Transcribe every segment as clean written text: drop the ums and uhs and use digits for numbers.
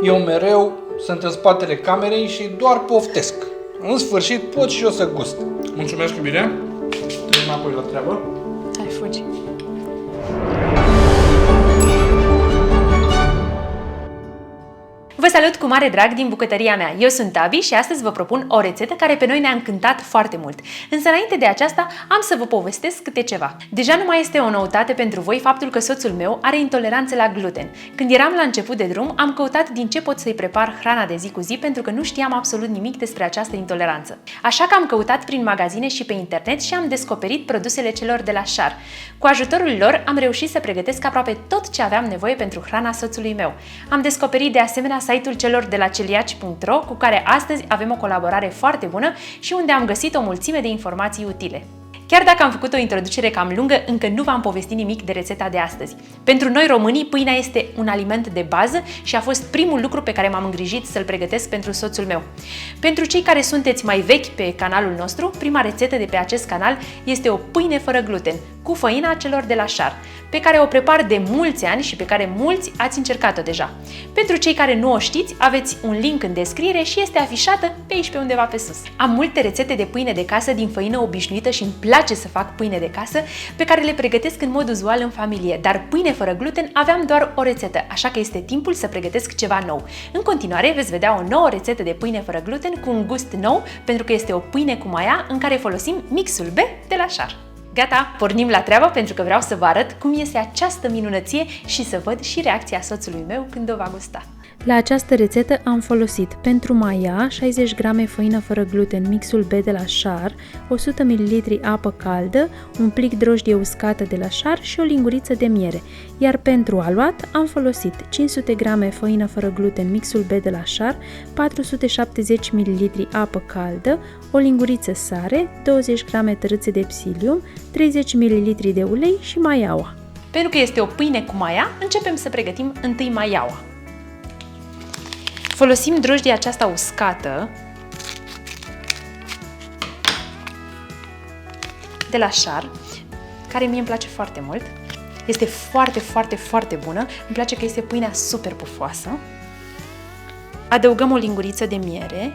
Eu mereu sunt în spatele camerei și doar poftesc. În sfârșit pot și eu să gust. Mulțumesc, iubire. Trecem înapoi la treabă. Hai, fugi. Vă salut cu mare drag din bucătăria mea. Eu sunt Tabi și astăzi vă propun o rețetă care pe noi ne-a încântat foarte mult. Însă înainte de aceasta am să vă povestesc câte ceva. Deja nu mai este o noutate pentru voi faptul că soțul meu are intoleranță la gluten. Când eram la început de drum, am căutat din ce pot să-i prepar hrana de zi cu zi pentru că nu știam absolut nimic despre această intoleranță. Așa că am căutat prin magazine și pe internet și am descoperit produsele celor de la Char. Cu ajutorul lor am reușit să pregătesc aproape tot ce aveam nevoie pentru hrana soțului meu. Am descoperit de asemenea site-ul celor de la celiaci.ro, cu care astăzi avem o colaborare foarte bună și unde am găsit o mulțime de informații utile. Chiar dacă am făcut o introducere cam lungă, încă nu v-am povestit nimic de rețeta de astăzi. Pentru noi românii, pâinea este un aliment de bază și a fost primul lucru pe care m-am îngrijit să-l pregătesc pentru soțul meu. Pentru cei care sunteți mai vechi pe canalul nostru, prima rețetă de pe acest canal este o pâine fără gluten, cu făina celor de la Char, pe care o prepar de mulți ani și pe care mulți ați încercat-o deja. Pentru cei care nu o știți, aveți un link în descriere și este afișată pe aici pe undeva pe sus. Am multe rețete de pâine de casă din făină obișnuită și îmi place să fac pâine de casă, pe care le pregătesc în mod uzual în familie, dar pâine fără gluten aveam doar o rețetă, așa că este timpul să pregătesc ceva nou. În continuare veți vedea o nouă rețetă de pâine fără gluten cu un gust nou, pentru că este o pâine cu maia în care folosim mixul B de la Char. Gata, pornim la treabă pentru că vreau să vă arăt cum iese această minunăție și să văd și reacția soțului meu când o va gusta. La această rețetă am folosit pentru maia 60 g făină fără gluten, mixul B de la Char, 100 ml apă caldă, un plic drojdie uscată de la Char și o linguriță de miere. Iar pentru aluat am folosit 500 g făină fără gluten, mixul B de la Char, 470 ml apă caldă, o linguriță sare, 20 g tărâțe de psilium, 30 ml de ulei și maiaua. Pentru că este o pâine cu maia, începem să pregătim întâi maiaua. Folosim drojdia aceasta uscată de la Char, care mie îmi place foarte mult. Este foarte bună. Îmi place că este pâinea super pufoasă. Adăugăm o linguriță de miere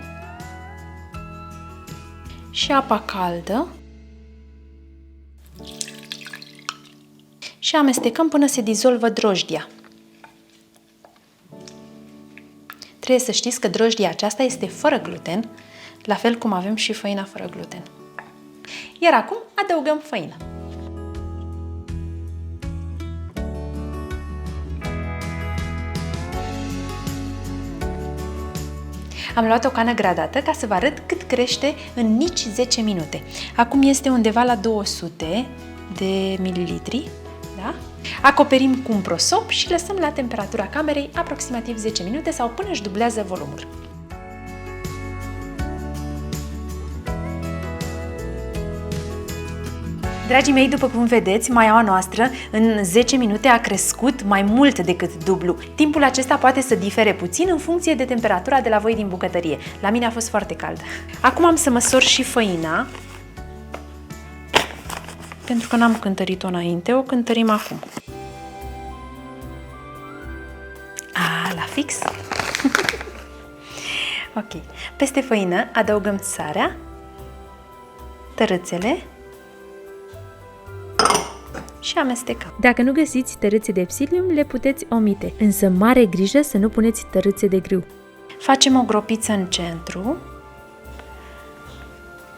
și apa caldă și amestecăm până se dizolvă drojdia. Trebuie să știți că drojdia aceasta este fără gluten, la fel cum avem și făina fără gluten. Iar acum adăugăm făină. Am luat o cană gradată ca să vă arăt cât crește în nici 10 minute. Acum este undeva la 200 de mililitri, da? Acoperim cu un prosop și lăsăm la temperatura camerei aproximativ 10 minute sau până își dublează volumul. Dragii mei, după cum vedeți, maiaua noastră în 10 minute a crescut mai mult decât dublu. Timpul acesta poate să difere puțin în funcție de temperatura de la voi din bucătărie. La mine a fost foarte cald. Acum am să măsor și făina, pentru că n-am cântărit-o înainte, o cântărim acum. La fix! Ok. Peste făină adăugăm sarea, tărâțele și amestecăm. Dacă nu găsiți tărâțe de psilium, le puteți omite, însă mare grijă să nu puneți tărâțe de grâu. Facem o gropiță în centru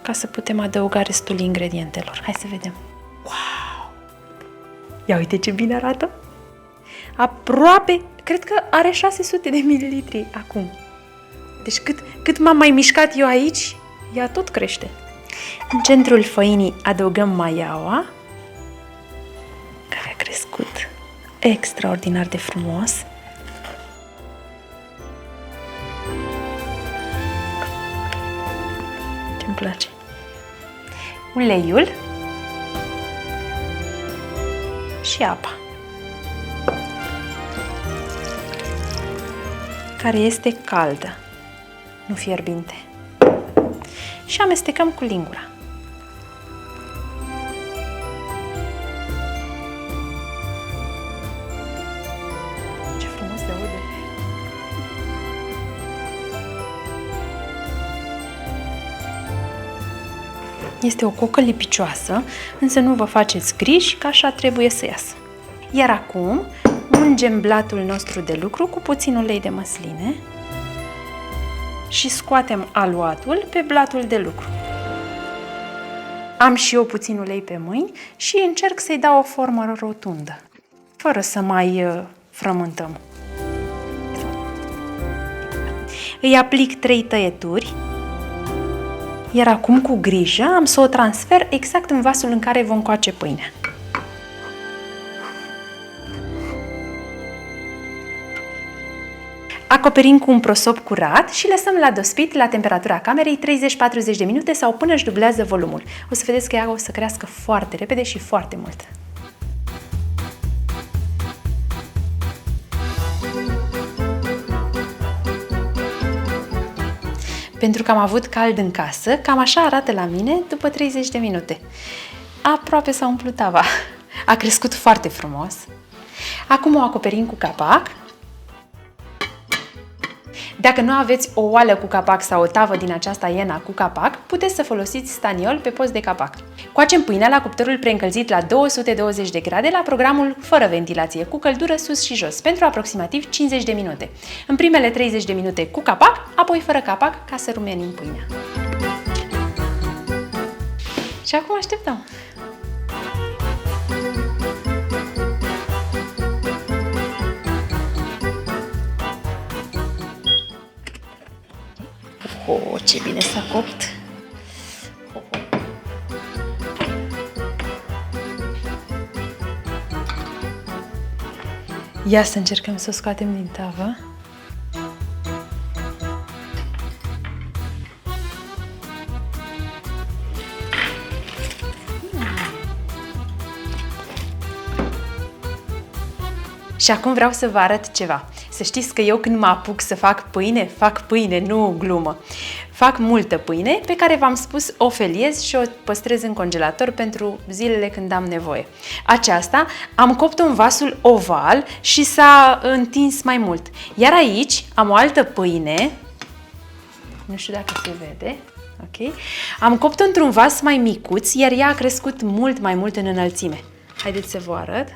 ca să putem adăuga restul ingredientelor. Hai să vedem. Wow! Ia uite ce bine arată! Aproape, cred că are 600 de mililitri acum. Deci cât m-am mai mișcat eu aici, ea tot crește. În centrul făinii adăugăm maiaua, care a crescut extraordinar de frumos. Ce-mi place. Uleiul și apa, care este caldă, nu fierbinte. Și amestecăm cu lingura. Ce frumos se aude! Este o cocă lipicioasă, însă nu vă faceți griji că așa trebuie să iasă. Iar acum ungem blatul nostru de lucru cu puțin ulei de măsline și scoatem aluatul pe blatul de lucru. Am și eu puțin ulei pe mâini și încerc să-i dau o formă rotundă, fără să mai frământăm. Îi aplic 3 tăieturi, iar acum cu grijă am să o transfer exact în vasul în care vom coace pâinea. Acoperim cu un prosop curat și lăsăm la dospit la temperatura camerei 30-40 de minute sau până își dublează volumul. O să vedeți că ea o să crească foarte repede și foarte mult. Pentru că am avut cald în casă, cam așa arată la mine după 30 de minute. Aproape s-a umplut tava. A crescut foarte frumos. Acum o acoperim cu capac. Dacă nu aveți o oală cu capac sau o tavă din aceasta iena cu capac, puteți să folosiți staniol pe post de capac. Coacem pâinea la cuptorul preîncălzit la 220 de grade la programul fără ventilație, cu căldură sus și jos, pentru aproximativ 50 de minute. În primele 30 de minute cu capac, apoi fără capac, ca să rumenim pâinea. Și acum așteptăm! Oh, ce bine s-a copt! Ia să încercăm să o scoatem din tavă. Și acum vreau să vă arăt ceva. Să știți că eu când mă apuc să fac pâine, nu glumă. Fac multă pâine pe care v-am spus o feliez și o păstrez în congelator pentru zilele când am nevoie. Aceasta am copt-o în vasul oval și s-a întins mai mult. Iar aici am o altă pâine, nu știu dacă se vede, ok? Am copt-o într-un vas mai micuț, iar ea a crescut mult mai mult în înălțime. Haideți să vă arăt.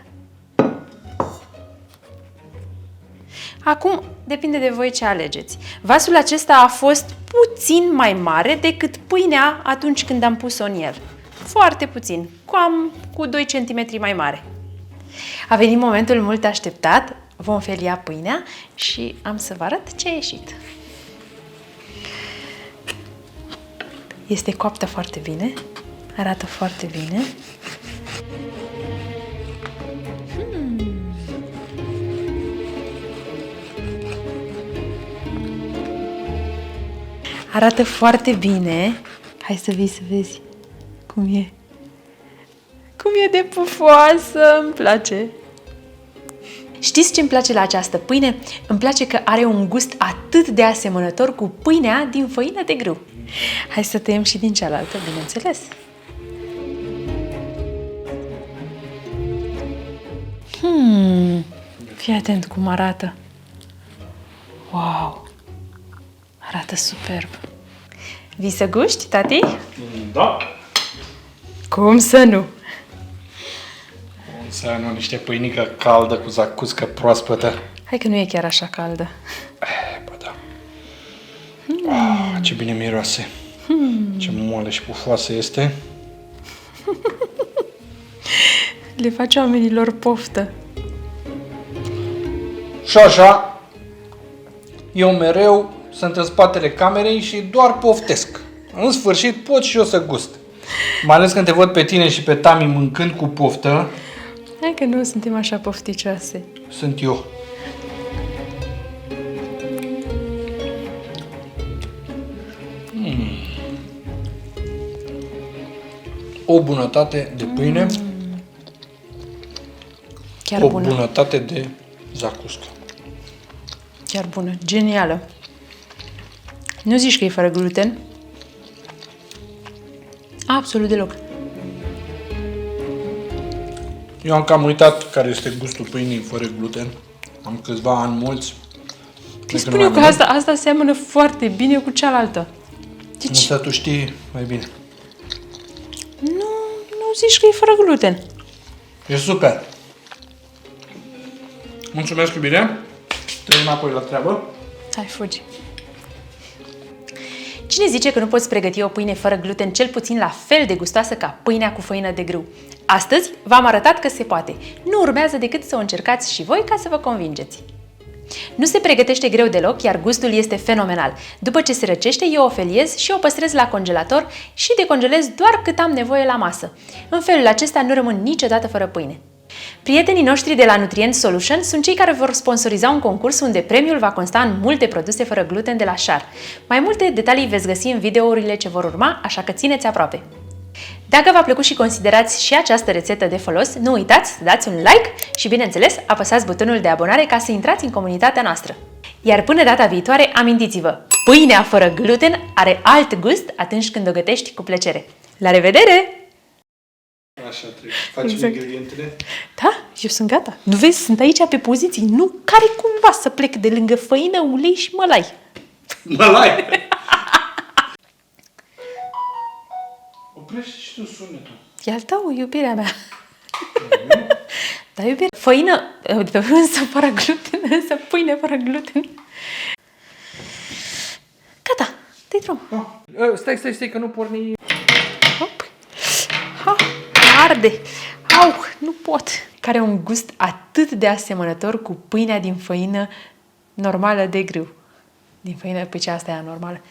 Acum, depinde de voi ce alegeți. Vasul acesta a fost puțin mai mare decât pâinea atunci când am pus-o în el. Foarte puțin, cam cu 2 cm mai mare. A venit momentul mult așteptat, vom felia pâinea și am să vă arăt ce a ieșit. Este coaptă foarte bine, arată foarte bine. Arată foarte bine. Hai să vii să vezi cum e. Cum e de pufoasă, îmi place. Știți ce îmi place la această pâine? Îmi place că are un gust atât de asemănător cu pâinea din făină de grâu. Hai să tăiem și din cealaltă, bineînțeles. Fii atent cum arată. Wow! Arată superb. Vii să guști, tati? Da. Cum să nu? Să nu niște pâinică caldă cu zacuscă proaspătă. Hai că nu e chiar așa caldă. Bă, da. Ce bine miroase. Ce moale și pufoasă este. Le face oamenilor poftă. Și așa, eu mereu sunt în spatele camerei și doar poftesc. În sfârșit pot și eu să gust. Mai ales când te văd pe tine și pe Tami mâncând cu poftă. Hai că nu suntem așa pofticioase. Sunt eu. O bunătate de pâine. Chiar o bună. bunătate de zacuscă. Chiar bună. Genială. Nu zici că e fără gluten? Absolut deloc. Eu am cam uitat care este gustul pâinii fără gluten. Am câțiva ani mulți. Spun eu că asta seamănă foarte bine cu cealaltă. Deci... Însă tu știi mai bine. zici că e fără gluten. E super. Mulțumesc, iubire. Trebuie înapoi la treabă. Hai, fugi. Cine zice că nu poți pregăti o pâine fără gluten cel puțin la fel de gustoasă ca pâinea cu făină de grâu? Astăzi v-am arătat că se poate. Nu urmează decât să o încercați și voi ca să vă convingeți. Nu se pregătește greu deloc, iar gustul este fenomenal. După ce se răcește, eu o feliez și o păstrez la congelator și decongelez doar cât am nevoie la masă. În felul acesta nu rămân niciodată fără pâine. Prietenii noștri de la Nutrient Solution sunt cei care vor sponsoriza un concurs unde premiul va consta în multe produse fără gluten de la Char. Mai multe detalii veți găsi în videourile ce vor urma, așa că țineți aproape. Dacă v-a plăcut și considerați și această rețetă de folos, nu uitați să dați un like și, bineînțeles, apăsați butonul de abonare ca să intrați în comunitatea noastră. Iar până data viitoare, amintiți-vă, pâinea fără gluten are alt gust atunci când o gătești cu plăcere. La revedere! Așa trebuie. Facem Exact. ingredientele. Da, eu sunt gata. Nu vezi, sunt aici pe poziții. Nu care cumva să plec de lângă făină, ulei și mălai. Mălai! Oprește și tu sunetul. Ia-l dau, iubirea mea. Da, iubire. Făină, însă fără gluten, însă pâine fără gluten. Gata, dă-i drum. Stai, că nu porni. Hop. Ha, arde. Au, nu pot. Care are un gust atât de asemănător cu pâinea din făină normală de grâu. Din făină, pe ce asta e anormală.